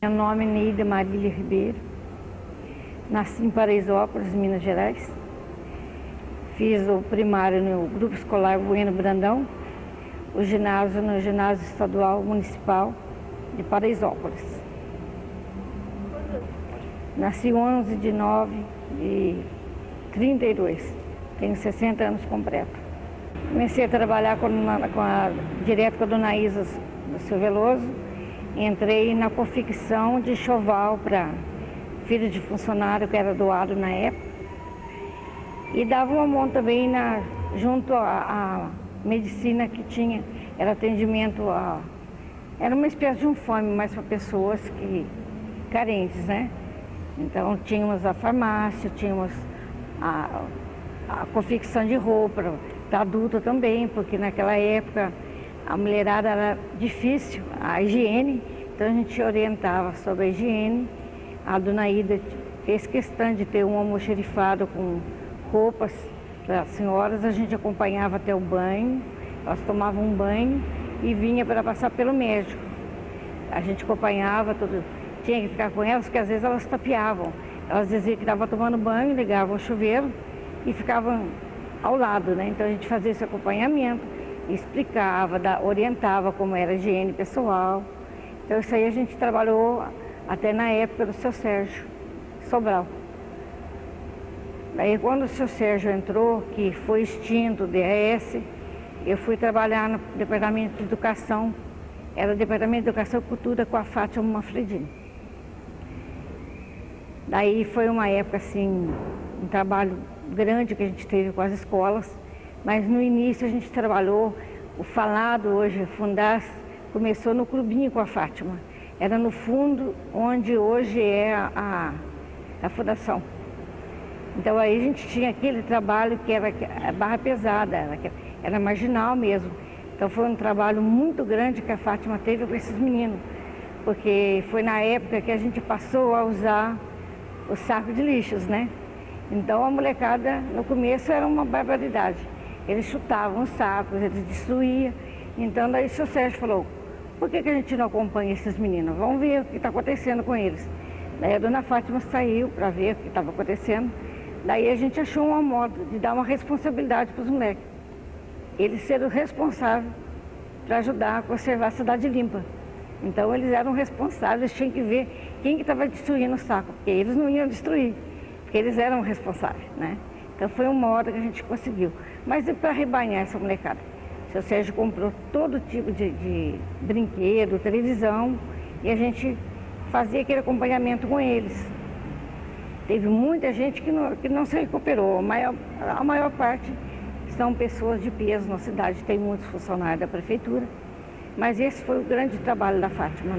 Meu nome é Neida Marília Ribeiro. Nasci em Paraisópolis, Minas Gerais. Fiz o primário no Grupo Escolar Bueno Brandão, o ginásio no Ginásio Estadual Municipal de Paraisópolis. Nasci 11 de 9 de 32, tenho 60 anos completos. Comecei a trabalhar direto com a dona Isa do Seu Veloso. Entrei na confecção de enxoval para filho de funcionário que era doado na época. E dava uma mão também junto à medicina que tinha, era atendimento era uma espécie de um fome, mas para pessoas carentes, né? Então tínhamos a farmácia, tínhamos a confecção de roupa para adulto também, porque naquela época a mulherada era difícil, a higiene, então a gente orientava sobre a higiene. A dona Ida fez questão de ter um almoxerifado com roupas para as senhoras, a gente acompanhava até o banho, elas tomavam um banho e vinha para passar pelo médico. A gente acompanhava tudo, tinha que ficar com elas, porque às vezes elas tapeavam. Elas diziam que estavam tomando banho, ligavam o chuveiro e ficavam ao lado, né? Então a gente fazia esse acompanhamento, explicava, orientava como era a higiene pessoal. Então isso aí a gente trabalhou até na época do seu Sérgio Sobral. Daí quando o seu Sérgio entrou, que foi extinto o DAS, eu fui trabalhar no Departamento de Educação, era o Departamento de Educação e Cultura com a Fátima Manfredini. Daí foi uma época assim, um trabalho grande que a gente teve com as escolas, mas no início a gente trabalhou, o falado hoje, Fundas, começou no clubinho com a Fátima. Era no fundo onde hoje é a fundação. Então aí a gente tinha aquele trabalho que era barra pesada, era marginal mesmo. Então foi um trabalho muito grande que a Fátima teve com esses meninos, porque foi na época que a gente passou a usar o saco de lixos, né? Então a molecada no começo era uma barbaridade. Eles chutavam os sacos, eles destruíam. Então daí o seu Sérgio falou, por que a gente não acompanha esses meninos? Vamos ver o que está acontecendo com eles. Daí a dona Fátima saiu para ver o que estava acontecendo. Daí a gente achou uma moda de dar uma responsabilidade para os moleques. Eles serem responsáveis para ajudar a conservar a cidade limpa. Então eles eram responsáveis, tinham que ver quem que estava destruindo o saco, porque eles não iam destruir, porque eles eram responsáveis, né? Então foi uma hora que a gente conseguiu. Mas e para rebanhar essa molecada? O seu Sérgio comprou todo tipo de brinquedo, televisão, e a gente fazia aquele acompanhamento com eles. Teve muita gente que não se recuperou, a maior parte são pessoas de peso na cidade, tem muitos funcionários da prefeitura, mas esse foi o grande trabalho da Fátima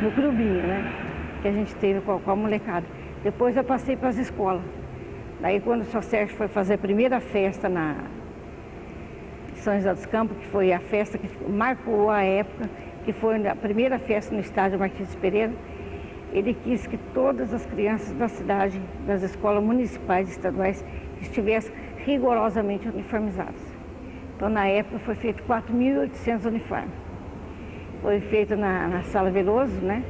no clubinho, né, que a gente teve com a molecada. Depois eu passei para as escolas. Daí quando o seu Sérgio foi fazer a primeira festa na São José dos Campos, que foi a festa que marcou a época, que foi a primeira festa no estádio Martins Pereira, ele quis que todas as crianças da cidade, das escolas municipais e estaduais, estivessem rigorosamente uniformizadas. Então, na época, foi feito 4.800 uniformes. Foi feito na Sala Veloso, né?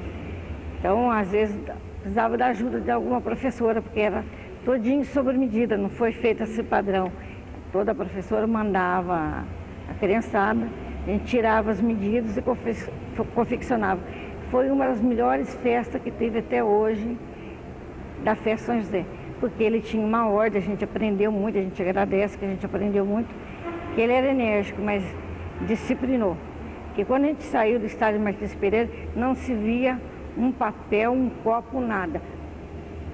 Então, às vezes, precisava da ajuda de alguma professora, porque era todinho sobre medida, não foi feito esse padrão. Toda professora mandava a criançada, a gente tirava as medidas e confeccionava. Foi uma das melhores festas que teve até hoje da Festa São José, porque ele tinha uma ordem, a gente aprendeu muito, a gente agradece que a gente aprendeu muito, que ele era enérgico, mas disciplinou. Porque quando a gente saiu do estádio Martins Pereira, não se via um papel, um copo, nada.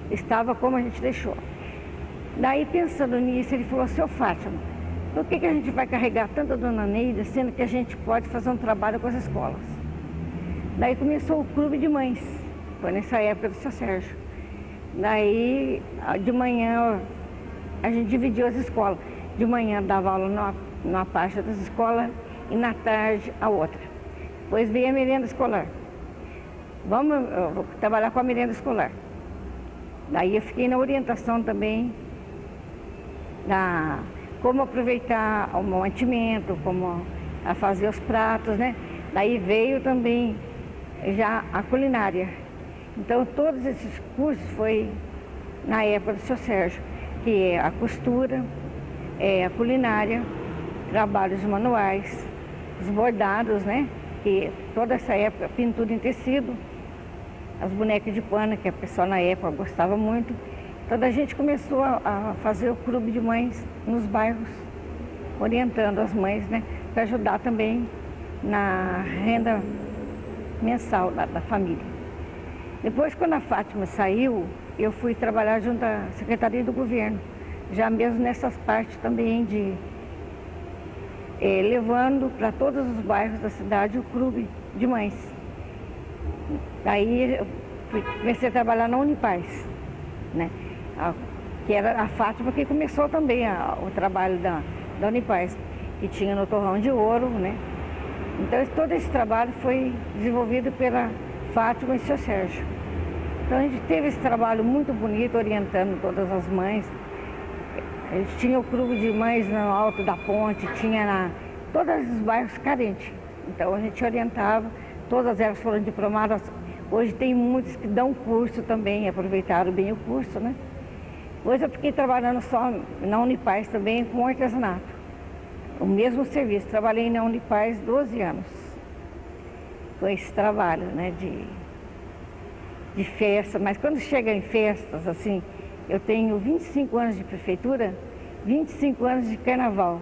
Estava como a gente deixou. Daí, pensando nisso, ele falou, seu Fátima, por que a gente vai carregar tanto a dona Neida, sendo que a gente pode fazer um trabalho com as escolas? Daí começou o clube de mães, foi nessa época do seu Sérgio. Daí, de manhã, a gente dividiu as escolas. De manhã dava aula numa parte das escolas e na tarde a outra. Depois veio a merenda escolar. Vamos trabalhar com a merenda escolar. Daí eu fiquei na orientação também, como aproveitar o mantimento, como a fazer os pratos, né? Daí veio também já a culinária, Então, todos esses cursos foi na época do seu Sérgio, que é a costura, a culinária, trabalhos manuais, os bordados, né? Que toda essa época, pintura em tecido, as bonecas de pano, que a pessoa na época gostava muito. Então a gente começou a fazer o clube de mães nos bairros, orientando as mães, né? Para ajudar também na renda mensal da família. Depois, quando a Fátima saiu, eu fui trabalhar junto à Secretaria do Governo, já mesmo nessas partes também de levando para todos os bairros da cidade o clube de mães. Daí eu comecei a trabalhar na Unipaz, né? Que era a Fátima que começou também o trabalho da Unipaz, que tinha no Torrão de Ouro, né? Então todo esse trabalho foi desenvolvido pela Fátima e seu Sérgio. Então a gente teve esse trabalho muito bonito, orientando todas as mães. A gente tinha o clube de mães no Alto da Ponte, tinha todos os bairros carentes. Então a gente orientava, todas elas foram diplomadas. Hoje tem muitos que dão curso também, aproveitaram bem o curso, né? Hoje eu fiquei trabalhando só na Unipaz também com artesanato. O mesmo serviço, trabalhei na Unipaz 12 anos. Com esse trabalho, né, de festa, mas quando chega em festas, assim, eu tenho 25 anos de prefeitura, 25 anos de carnaval,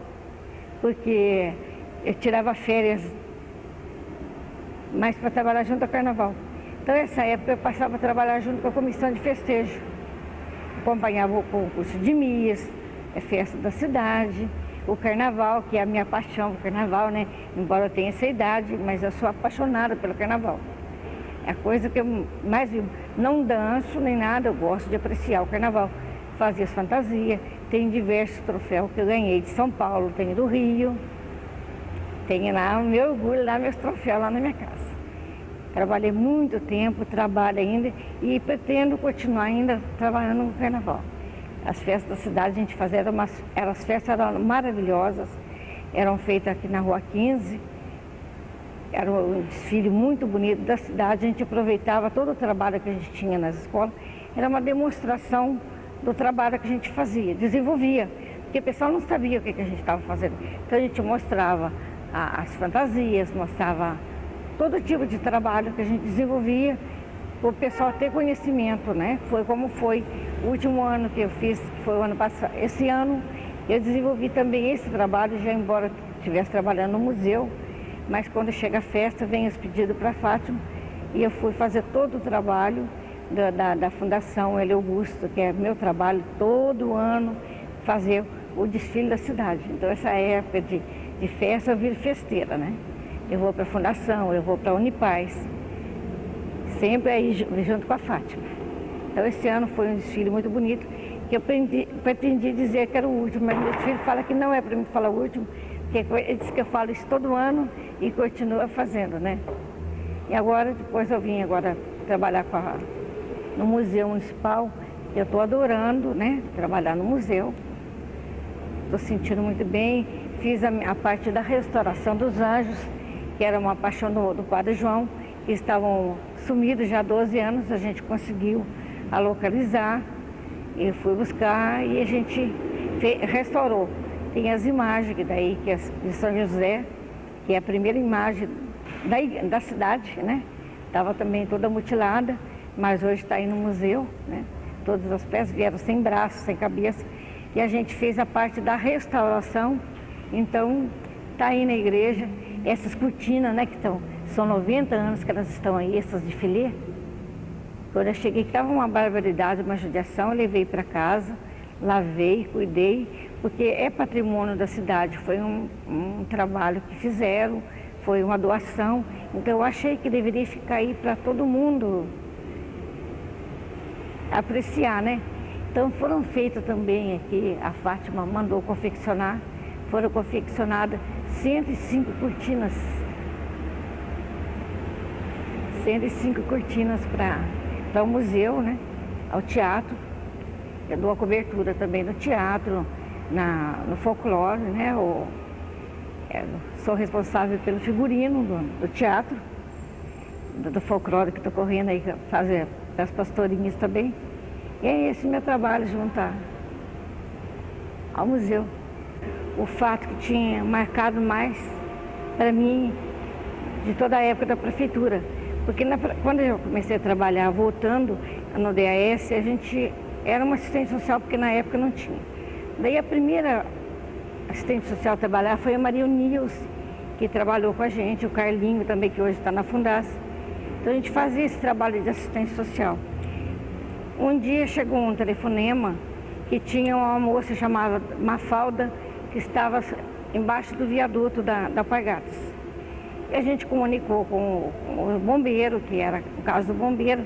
porque eu tirava férias mais para trabalhar junto ao carnaval. Então, nessa época, eu passava a trabalhar junto com a comissão de festejo. Acompanhava o concurso de Mias, a festa da cidade, o carnaval, que é a minha paixão, o carnaval, né? Embora eu tenha essa idade, mas eu sou apaixonada pelo carnaval. É a coisa que eu mais vivo. Não danço nem nada, eu gosto de apreciar o carnaval. Fazia as fantasias, tem diversos troféus que eu ganhei de São Paulo, tenho do Rio. Tenho lá o meu orgulho, lá meus troféus lá na minha casa. Trabalhei muito tempo, trabalho ainda e pretendo continuar ainda trabalhando no carnaval. As festas da cidade a gente fazia, as festas eram maravilhosas, eram feitas aqui na Rua 15, era um desfile muito bonito da cidade, a gente aproveitava todo o trabalho que a gente tinha nas escolas, era uma demonstração do trabalho que a gente fazia, desenvolvia, porque o pessoal não sabia o que a gente estava fazendo. Então a gente mostrava as fantasias, mostrava todo tipo de trabalho que a gente desenvolvia, para o pessoal ter conhecimento, né? Foi como foi o último ano que eu fiz, que foi o ano passado. Esse ano eu desenvolvi também esse trabalho, já embora estivesse trabalhando no museu, mas quando chega a festa, vem os pedidos para a Fátima, e eu fui fazer todo o trabalho da Fundação Hélio Augusto, que é meu trabalho todo ano, fazer o desfile da cidade. Então essa época de festa eu viro festeira, né? Eu vou para a Fundação, eu vou para a Unipaz, sempre aí junto com a Fátima. Então esse ano foi um desfile muito bonito, que eu pretendi dizer que era o último, mas meu filho fala que não é para mim falar o último, porque ele diz que eu falo isso todo ano e continua fazendo, né? E agora, depois eu vim agora trabalhar no Museu Municipal, eu estou adorando, né? Trabalhar no museu, estou sentindo muito bem, fiz a parte da restauração dos anjos, que era uma paixão do Padre João, que estavam sumidos já há 12 anos, a gente conseguiu localizar, eu fui buscar e a gente restaurou. Tem as imagens daí, que é de São José, que é a primeira imagem da cidade, né? Estava também toda mutilada, mas hoje está aí no museu, né? Todas as peças vieram sem braço, sem cabeça, e a gente fez a parte da restauração, então está aí na igreja, essas cortinas, né, que são 90 anos que elas estão aí, essas de filé. Quando eu cheguei, que estava uma barbaridade, uma judiação, eu levei para casa, lavei, cuidei, porque é patrimônio da cidade, foi um trabalho que fizeram, foi uma doação, então eu achei que deveria ficar aí para todo mundo apreciar, né? Então foram feitas também aqui, a Fátima mandou confeccionar, foram confeccionadas 105 cortinas. 105 cortinas para o museu, né? Ao teatro. Eu dou a cobertura também no teatro, no folclore, né? Sou responsável pelo figurino do teatro, do folclore que estou correndo aí, das pastorinhas também. E é esse meu trabalho, juntar ao museu. O fato que tinha marcado mais para mim de toda a época da prefeitura. Porque quando eu comecei a trabalhar voltando no DAS, a gente era uma assistente social, porque na época não tinha. Daí a primeira assistente social a trabalhar foi a Maria Nilce, que trabalhou com a gente, o Carlinho também, que hoje está na Fundas. Então a gente fazia esse trabalho de assistente social. Um dia chegou um telefonema que tinha uma moça chamada Mafalda, que estava embaixo do viaduto da Alpargatas. E a gente comunicou com o bombeiro, que era o caso do bombeiro,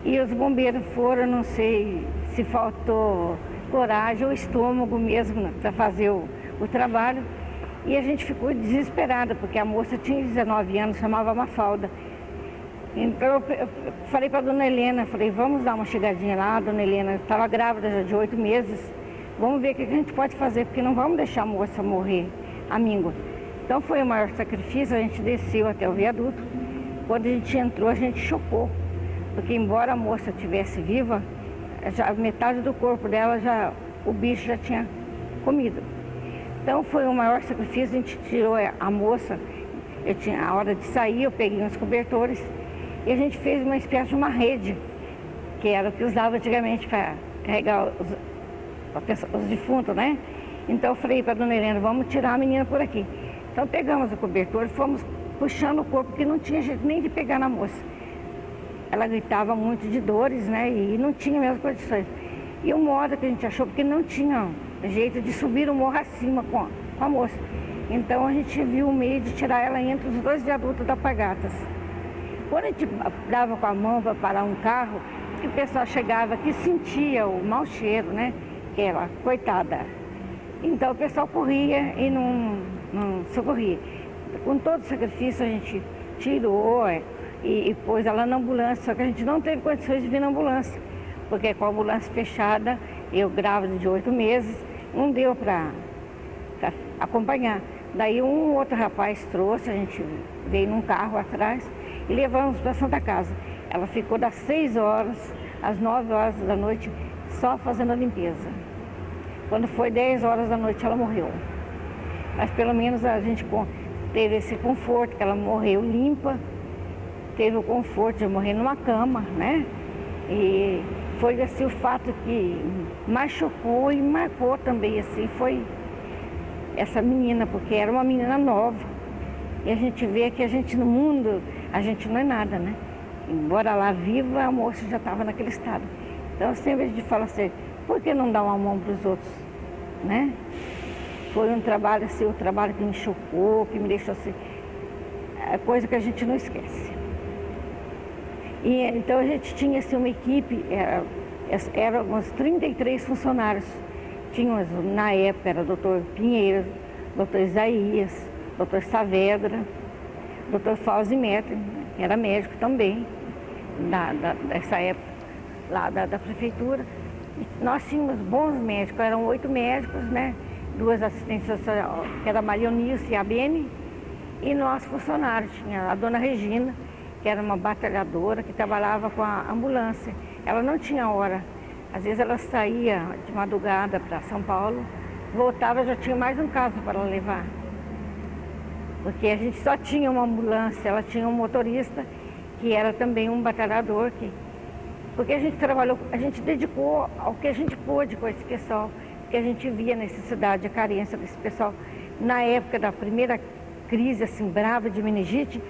e os bombeiros foram, não sei se faltou coragem ou estômago mesmo para fazer o trabalho. E a gente ficou desesperada, porque a moça tinha 19 anos, chamava Mafalda. Então eu falei para a dona Helena, falei, vamos dar uma chegadinha lá. A dona Helena estava grávida já de 8 meses, vamos ver o que a gente pode fazer, porque não vamos deixar a moça morrer à míngua. Então foi o maior sacrifício, a gente desceu até o viaduto. Quando a gente entrou, a gente chocou, porque embora a moça estivesse viva, já metade do corpo dela, o bicho já tinha comido. Então foi o maior sacrifício, a gente tirou a moça, a hora de sair, eu peguei uns cobertores e a gente fez uma espécie de uma rede, que era o que usava antigamente para carregar os defuntos, né? Então eu falei para a dona Helena, vamos tirar a menina por aqui. Então pegamos o cobertor e fomos puxando o corpo, porque não tinha jeito nem de pegar na moça. Ela gritava muito de dores, né? E não tinha mesmo condições. E o modo que a gente achou, porque não tinha jeito de subir o morro acima com a moça. Então a gente viu o meio de tirar ela entre os dois viadutos da Alpargatas. Quando a gente dava com a mão para parar um carro, que o pessoal chegava aqui sentia o mau cheiro, né? Que ela, coitada. Então o pessoal corria e não socorria. Com todo o sacrifício a gente tirou e pôs ela na ambulância, só que a gente não teve condições de vir na ambulância, porque com a ambulância fechada, eu grávida de 8 meses, não deu para acompanhar. Daí um outro rapaz trouxe, a gente veio num carro atrás e levamos para a Santa Casa. Ela ficou das 6 horas às 9 horas da noite só fazendo a limpeza. Quando foi 10 horas da noite ela morreu. Mas pelo menos a gente teve esse conforto, que ela morreu limpa, teve o conforto de morrer numa cama, né? E foi assim o fato que machucou e marcou também, assim, foi essa menina, porque era uma menina nova. E a gente vê que a gente no mundo, a gente não é nada, né? Embora lá viva, a moça já estava naquele estado. Então sempre a gente fala assim, por que não dar uma mão para os outros, né? Foi um trabalho assim, um trabalho que me chocou, que me deixou assim, é coisa que a gente não esquece. E então a gente tinha assim uma equipe, eram uns 33 funcionários. Tínhamos, na época, era o doutor Pinheiro, doutor Isaías, doutor Saavedra, doutor Fauzi Metri, que era médico também, dessa época, lá da prefeitura. E nós tínhamos bons médicos, eram 8 médicos, né? 2 assistentes sociais, que era a Maria Nilce e a Bene, e nós funcionários. Tinha a dona Regina, que era uma batalhadora, que trabalhava com a ambulância. Ela não tinha hora. Às vezes ela saía de madrugada para São Paulo, voltava, já tinha mais um caso para ela levar. Porque a gente só tinha uma ambulância, ela tinha um motorista, que era também um batalhador. Porque a gente trabalhou, a gente dedicou ao que a gente pôde com esse pessoal, porque a gente via a necessidade, a carência desse pessoal. Na época da primeira crise, assim, brava de meningite,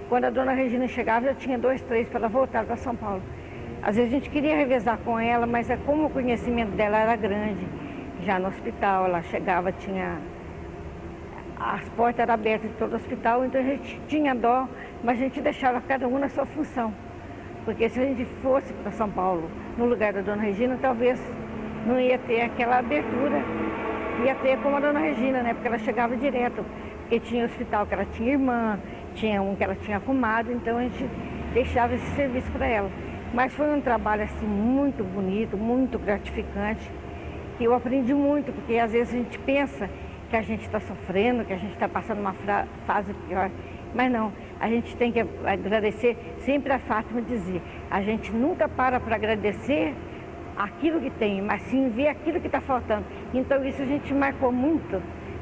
quando a dona Regina chegava, já tinha 2, 3 para ela voltar para São Paulo. Às vezes a gente queria revezar com ela, mas como o conhecimento dela era grande, já no hospital, ela chegava, as portas eram abertas de todo o hospital, então a gente tinha dó, mas a gente deixava cada um na sua função. Porque se a gente fosse para São Paulo, no lugar da dona Regina, talvez não ia ter aquela abertura, ia ter como a dona Regina, né? Porque ela chegava direto, porque tinha hospital que ela tinha irmã, tinha um que ela tinha cunhado, então a gente deixava esse serviço para ela. Mas foi um trabalho assim muito bonito, muito gratificante, que eu aprendi muito, porque às vezes a gente pensa que a gente está sofrendo, que a gente está passando uma fase pior, Mas não, a gente tem que agradecer, sempre a Fátima dizia, a gente nunca para agradecer aquilo que tem, mas sim ver aquilo que está faltando. Então isso a gente marcou muito,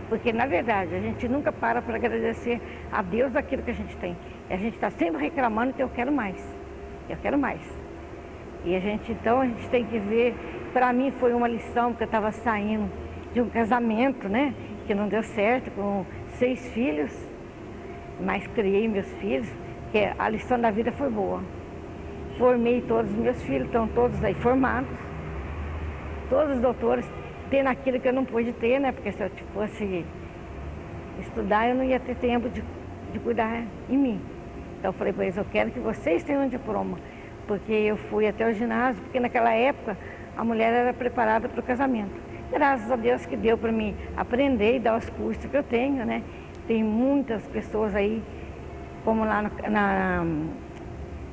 porque na verdade a gente nunca para agradecer a Deus aquilo que a gente tem. A gente está sempre reclamando que eu quero mais, eu quero mais. E então a gente tem que ver, para mim foi uma lição, porque eu estava saindo de um casamento, né, que não deu certo, com 6 filhos, mas criei meus filhos, que a lição da vida foi boa. Formei todos os meus filhos, estão todos aí formados, todos os doutores, tendo aquilo que eu não pude ter, né, porque se eu fosse estudar, eu não ia ter tempo de cuidar em mim. Então eu falei para eles, eu quero que vocês tenham um diploma, porque eu fui até o ginásio, porque naquela época a mulher era preparada para o casamento. Graças a Deus que deu para mim aprender e dar os cursos que eu tenho, né? Tem muitas pessoas aí, como lá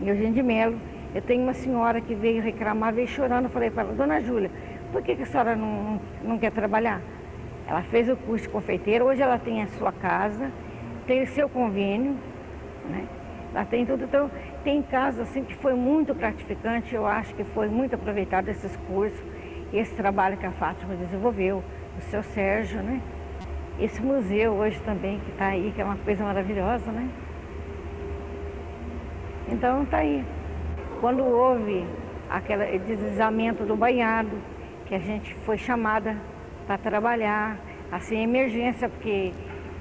em Eugênio de Melo, eu tenho uma senhora que veio reclamar, veio chorando, eu falei para ela, dona Júlia, por que a senhora não quer trabalhar? Ela fez o curso de confeiteira, hoje ela tem a sua casa, tem o seu convênio, né? Ela tem tudo, então tem casos assim que foi muito gratificante, eu acho que foi muito aproveitado esses cursos, esse trabalho que a Fátima desenvolveu, o seu Sérgio, né? Esse museu hoje também que está aí, que é uma coisa maravilhosa, né? Então está aí. Quando houve aquele deslizamento do banhado, que a gente foi chamada para trabalhar, assim, emergência, porque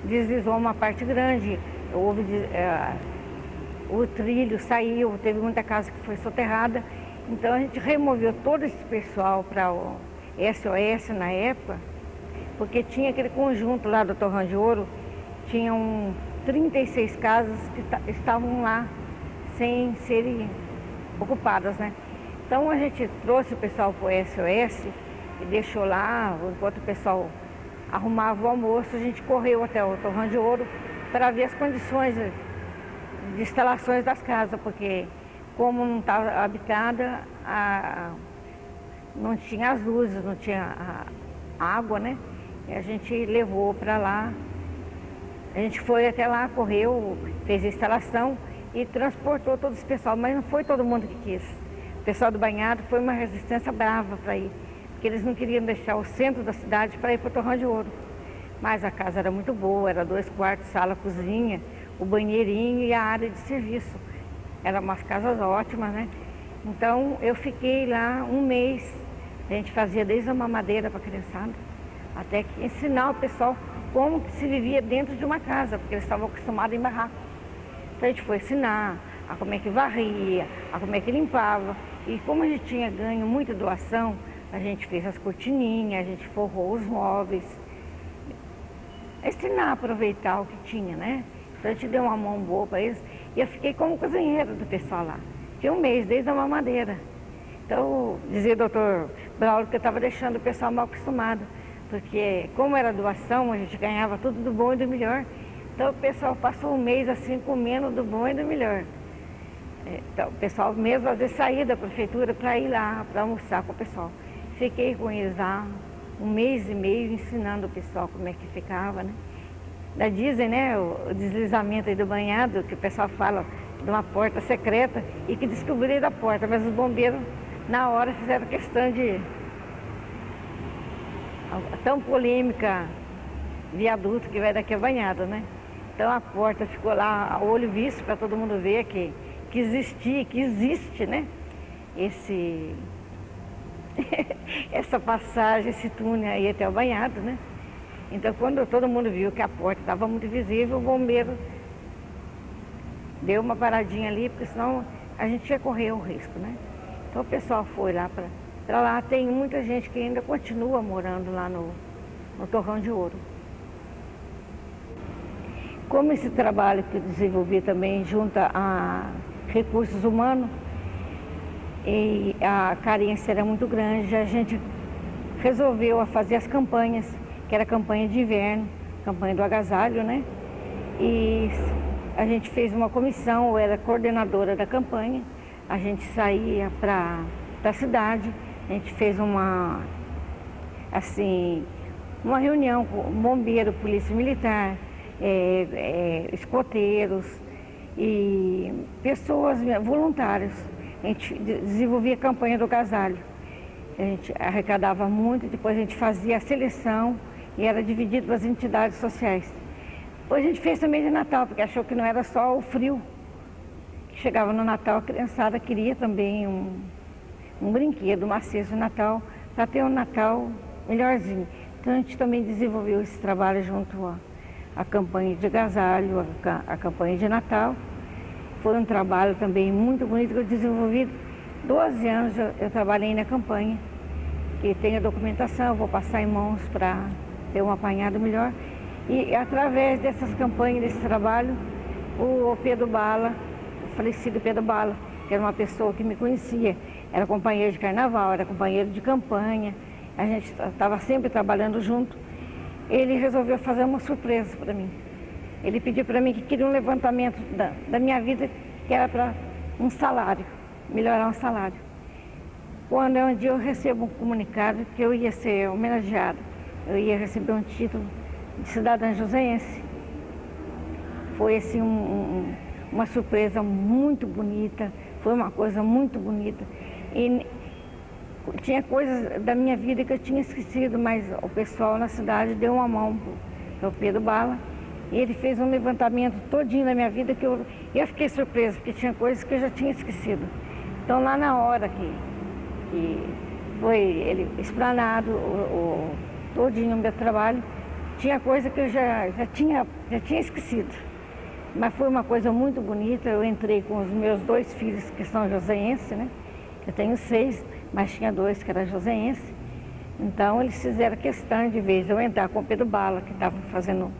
deslizou uma parte grande, houve o trilho saiu, teve muita casa que foi soterrada, então a gente removeu todo esse pessoal para o SOS na época, porque tinha aquele conjunto lá do Torrão de Ouro, tinham 36 casas que estavam lá sem serem ocupadas, né? Então a gente trouxe o pessoal para o SOS e deixou lá, enquanto o pessoal arrumava o almoço, a gente correu até o Torrão de Ouro para ver as condições de instalações das casas, porque como não estava habitada, não tinha as luzes, não tinha a água, né? E a gente levou para lá, a gente foi até lá, correu, fez a instalação e transportou todo esse pessoal, mas não foi todo mundo que quis. O pessoal do banhado foi uma resistência brava para ir, porque eles não queriam deixar o centro da cidade para ir para o Torrão de Ouro. Mas a casa era muito boa, era 2 quartos, sala, cozinha, o banheirinho e a área de serviço. Eram umas casas ótimas, né? Então eu fiquei lá um mês, a gente fazia desde a mamadeira para a criançada, até que ensinar o pessoal como que se vivia dentro de uma casa, porque eles estavam acostumados em barraco. Então a gente foi ensinar a como é que varria, a como é que limpava. E como a gente tinha ganho muita doação, a gente fez as cortininhas, a gente forrou os móveis. Ensinar a aproveitar o que tinha, né? Então a gente deu uma mão boa para eles. E eu fiquei como cozinheira do pessoal lá. Fiquei um mês, desde a mamadeira. Então, dizia o doutor Braulio que eu estava deixando o pessoal mal acostumado. Porque como era doação, a gente ganhava tudo do bom e do melhor. Então o pessoal passou um mês assim comendo do bom e do melhor. Então o pessoal mesmo às vezes saía da prefeitura para ir lá, para almoçar com o pessoal. Fiquei com eles lá um mês e meio ensinando o pessoal como é que ficava, né? Da dizem, né, o deslizamento aí do banhado, que o pessoal fala de uma porta secreta e que descobriram a porta, mas os bombeiros na hora fizeram questão de... Tão polêmica viaduto que vai daqui a banhado, né? Então a porta ficou lá a olho visto para todo mundo ver que existia, que existe, né? Essa passagem, esse túnel aí até o banhado, né? Então quando todo mundo viu que a porta estava muito visível, o bombeiro deu uma paradinha ali, porque senão a gente ia correr o risco, né? Então o pessoal foi lá para lá, tem muita gente que ainda continua morando lá no Torrão de Ouro. Como esse trabalho que eu desenvolvi também junta a recursos humanos e a carência era muito grande, a gente resolveu fazer as campanhas, que era a campanha de inverno, campanha do agasalho, né? E a gente fez uma comissão, eu era coordenadora da campanha, a gente saía para a cidade, a gente fez uma reunião com bombeiro, polícia militar, escoteiros e pessoas, voluntários. A gente desenvolvia a campanha do agasalho. A gente arrecadava muito, depois a gente fazia a seleção e era dividido para as entidades sociais. Depois a gente fez também de Natal, porque achou que não era só o frio. Chegava no Natal, a criançada queria também um brinquedo, uma cesta de Natal, para ter um Natal melhorzinho. Então a gente também desenvolveu esse trabalho junto à campanha de agasalho, a campanha de Natal. Foi um trabalho também muito bonito que eu desenvolvi. 12 anos eu trabalhei na campanha, que tem a documentação, vou passar em mãos para ter um apanhado melhor. E através dessas campanhas, desse trabalho, o Pedro Bala, o falecido Pedro Bala, que era uma pessoa que me conhecia, era companheiro de carnaval, era companheiro de campanha, a gente estava sempre trabalhando junto. Ele resolveu fazer uma surpresa para mim. Ele pediu para mim que queria um levantamento da minha vida, que era para um salário, melhorar um salário. Quando um dia eu recebo um comunicado que eu ia ser homenageada, eu ia receber um título de cidadã joseense. Foi assim uma surpresa muito bonita, foi uma coisa muito bonita. E tinha coisas da minha vida que eu tinha esquecido, mas o pessoal na cidade deu uma mão para o Pedro Bala. E ele fez um levantamento todinho na minha vida que eu fiquei surpresa, porque tinha coisas que eu já tinha esquecido. Então lá na hora que foi ele explanado todinho o meu trabalho, tinha coisa que eu já tinha esquecido. Mas foi uma coisa muito bonita. Eu entrei com os meus 2 filhos que são joseenses, né? Eu tenho 6, mas tinha 2 que eram joseenses. Então eles fizeram questão, de vez eu entrar com o Pedro Bala, que estava fazendo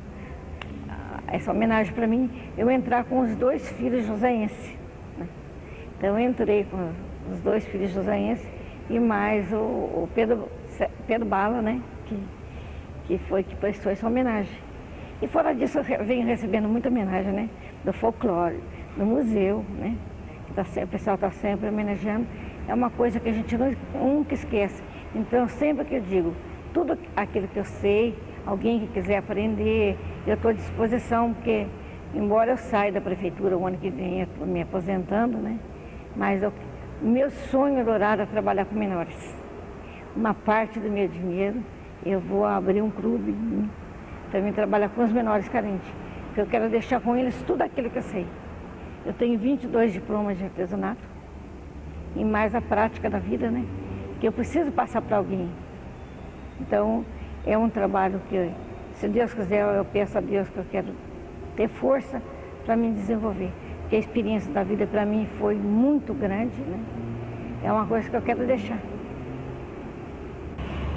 essa homenagem para mim, eu entrar com os 2 filhos joseenses, né? Então eu entrei com os 2 filhos joseenses e mais o Pedro Bala, né? Que foi que prestou essa homenagem. E fora disso eu venho recebendo muita homenagem, né? Do folclore, do museu, né? O pessoal está sempre homenageando. É uma coisa que a gente nunca esquece. Então sempre que eu digo, tudo aquilo que eu sei, alguém que quiser aprender, eu estou à disposição, porque embora eu saia da prefeitura o ano que vem, eu estou me aposentando, né? Mas o meu sonho dourado é trabalhar com menores. Uma parte do meu dinheiro eu vou abrir um clube, né? Também trabalhar com os menores carentes, porque eu quero deixar com eles tudo aquilo que eu sei. Eu tenho 22 diplomas de artesanato e mais a prática da vida, né? Que eu preciso passar para alguém. Então, é um trabalho que, se Deus quiser, eu peço a Deus que eu quero ter força para me desenvolver. Porque a experiência da vida para mim foi muito grande, né? É uma coisa que eu quero deixar.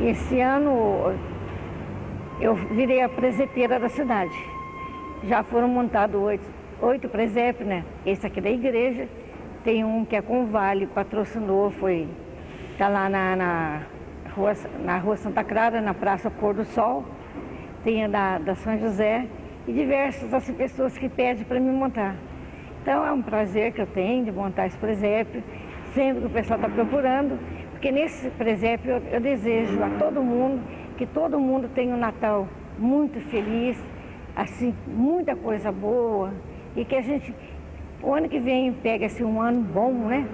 Esse ano eu virei a presepeira da cidade. Já foram montados 8 presépios, né? Esse aqui da igreja. Tem um que a Convale patrocinou, está lá na rua Santa Clara, na Praça Pôr do Sol. Tem a da São José e diversas assim, pessoas que pedem para me montar. Então é um prazer que eu tenho de montar esse presépio, sempre que o pessoal está procurando, porque nesse presépio eu desejo a todo mundo que todo mundo tenha um Natal muito feliz, assim, muita coisa boa, e que a gente, o ano que vem, pegue assim, um ano bom, né?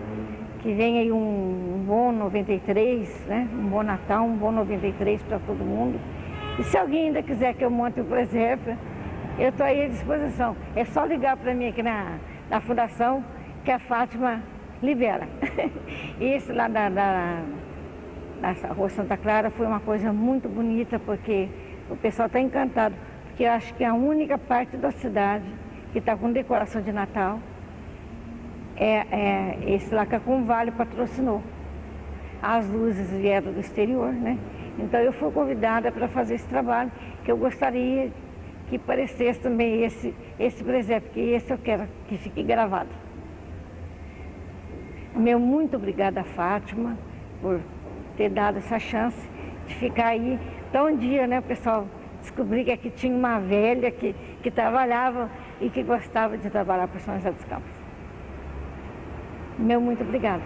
Que venha aí um bom 93, né? Um bom Natal, um bom 93 para todo mundo. E se alguém ainda quiser que eu monte o presépio, eu estou aí à disposição. É só ligar para mim aqui na fundação, que a Fátima libera. E esse lá da Rua Santa Clara foi uma coisa muito bonita, porque o pessoal está encantado, porque eu acho que é a única parte da cidade que está com decoração de Natal é esse lá que a Convale patrocinou. As luzes vieram do exterior, né? Então eu fui convidada para fazer esse trabalho, que eu gostaria que parecesse também esse presépio, porque esse eu quero que fique gravado. Meu muito obrigada, Fátima, por ter dado essa chance de ficar aí. Então um dia, né, o pessoal descobri que aqui tinha uma velha que trabalhava e que gostava de trabalhar para São José dos Campos. Meu muito obrigada.